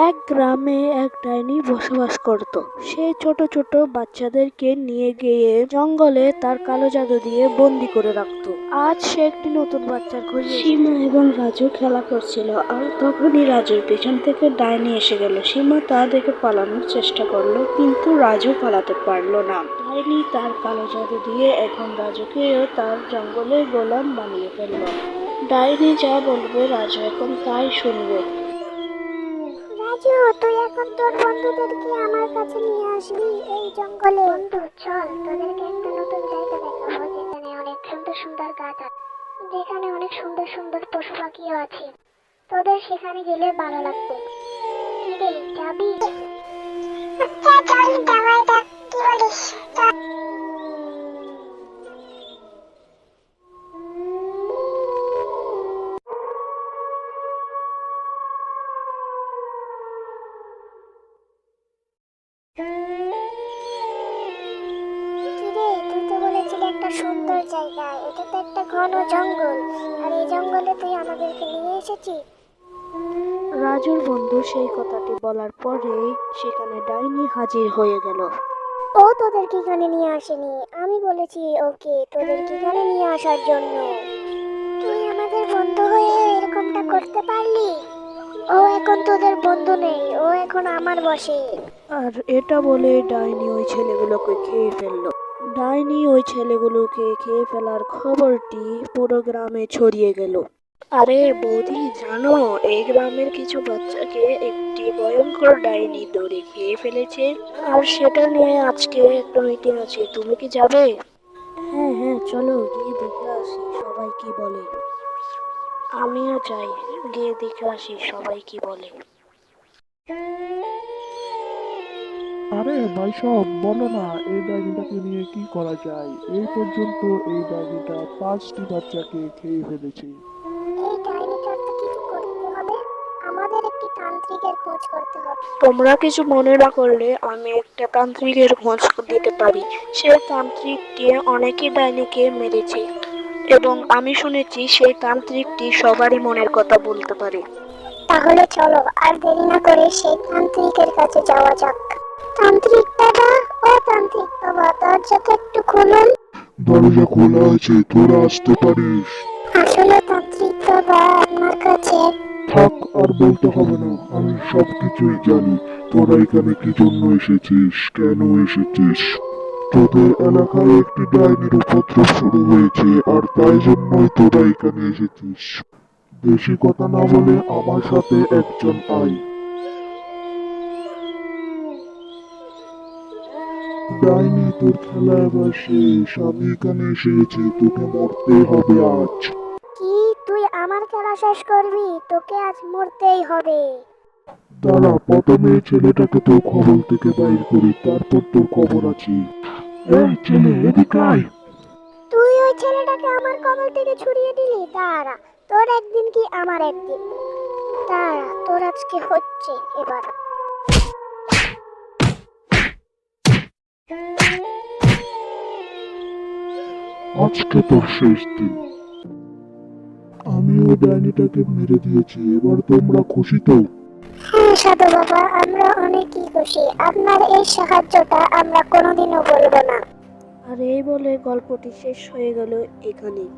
এক গ্রামে এক ডাইনি বসবাস করত। সে ছোট ছোট বাচ্চাদেরকে নিয়ে গিয়ে জঙ্গলে তার কালো জাদু দিয়ে বন্দি করে রাখতো। আজ সে একটি নতুন বাচ্চার খোঁজে সীমা এবং রাজু খেলা করছিল, আর তখনই রাজুর পেছন থেকে ডাইনি এসে গেল। সীমা তা দেখে পালানোর চেষ্টা করলো, কিন্তু রাজু পালাতে পারলো না। ডাইনি তার কালো জাদু দিয়ে এখন রাজুকেও তার জঙ্গলের গোলাম বানিয়ে ফেলল। ডাইনি যা বলবে রাজু এখন তাই শুনবে। রাজু, তুই এখন তোর বন্ধুদেরকে আমার কাছে নিয়ে আসবি এই জঙ্গলে। বন্ধু চল, তোদেরকে একটা নতুন জায়গা দেখাবো যেখানে অনেক সুন্দর সুন্দর গাছ আছে, যেখানে অনেক সুন্দর সুন্দর পশু পাখিও আছে। তোদের সেখানে গেলে ভালো লাগবে। কি রে, যাবি? আচ্ছা চল, যাওয়াই যাক, কি বলিস? চল। কিরে, তুই তো বলেছিলি একটা সুন্দর জায়গা, এটা তো একটা ঘন জঙ্গল, আর এই জঙ্গলে তুই আমাদেরকে নিয়ে এসেছিস। রাজুর বন্ধু সেই কথাটি বলার পরেই সেখানে ডাইনি হাজির হয়ে গেল। ও তোদেরকে এখানে নিয়ে আসেনি, আমি বলেছি ওকে তোদেরকে এখানে নিয়ে আসার জন্য। তুই আমাদের বন্ধু হয়ে এরকমটা করতে পারলি? ও এখন তোদের বন্ধু নেই, ও এখন আমার বশে। আর এটা বলে ডাইনি ওই ছেলেগুলোকে খেয়ে ফেললো। ডাইনি ওই ছেলেগুলোকে খেয়ে ফেলার খবরটি পুরো গ্রামে ছড়িয়ে গেল। আরে বৌদি, জানো এই গ্রামের কিছু বাচ্চাকে একটি ভয়ঙ্কর ডাইনি ধরে খেয়ে ফেলেছে, আর সেটা নিয়ে আজকে একটা মিটিং আছে, তুমি কি যাবে? হ্যাঁ হ্যাঁ, চলো গিয়ে দেখে আসি সবাই কি বলে। আমিও চাই, গিয়ে দেখে আসি সবাই কি বলে। আরে ভাই সব বলো না, এই ডাইনিটাকে নিয়ে কি করা যায়? এই পর্যন্ত এই ডাইনিটা 5টি বাচ্চাকে খেয়ে ফেলেছে। এই ডাইনিটার তো কিছু করতে হবে, আমাদের একটি তান্ত্রিকের খোঁজ করতে হবে। তোমরা কিছু মনে না করলে আমি একটা তান্ত্রিকের খোঁজ দিতে পারি। সে তান্ত্রিকটি অনেকই ডাইনিকে মেরেছে, এবং আমি শুনেছি সেই তান্ত্রিকটি সবারই মনের কথা বলতে পারে। তাহলে চলো আর দেরি না করে সেই তান্ত্রিকের কাছে যাওয়া যাক। তান্ত্রিক দাদা, ও তান্ত্রিক বাবা, দরজাটা একটু খুলুন। দরজা খোলা আছে, তোরা আসতে পারিস। আসলে তান্ত্রিক বাবা, আপনার কাছে থাক, আর বলতে হবে না, আমি সবকিছুই জানি। তোরা এখানে কি জন্য এসেছিস, কেন এসেছিস? তোদের এলাকায় একটি ডাইনির উপদ্রব শুরু হয়েছে, আর তাই জন্যই তোরা এখানে এসেছিস। বেশি কথা না বলে আমার সাথে একজন আয়। ডাইনি, তোর খেলা এবার শেষ। আমি এখানে এসেছি, তোকে মরতে হবে আজ। কি, তুই আমার খেলা শেষ করবি? তোকে আজ মরতেই হবে। দাঁড়া, প্রথমে এই ছেলেটাকে তোর খবর থেকে বাইর করি, তারপর তোর খবর আছে। এই ছেলে, এদিকে আয়। তুই ওই ছেলেটাকে আমার কবল থেকে ছুড়িয়ে দিলি, দাঁড়া, তোর একদিন কি আমার একদিন। দাঁড়া, তোর আজকে হচ্ছে এবার। আজকে তোর শেষ দিন। আমি ওই ডাইনিটাকে মেরে দিয়েছি, এবার তোমরা খুশি তো? হ্যাঁ সাধু বাবা, আমরা অনেকই খুশি, আপনার এই সাহায্যটা আমরা কোনোদিনও বলবো না। আর এই বলে গল্পটি শেষ হয়ে গেল এখানেই।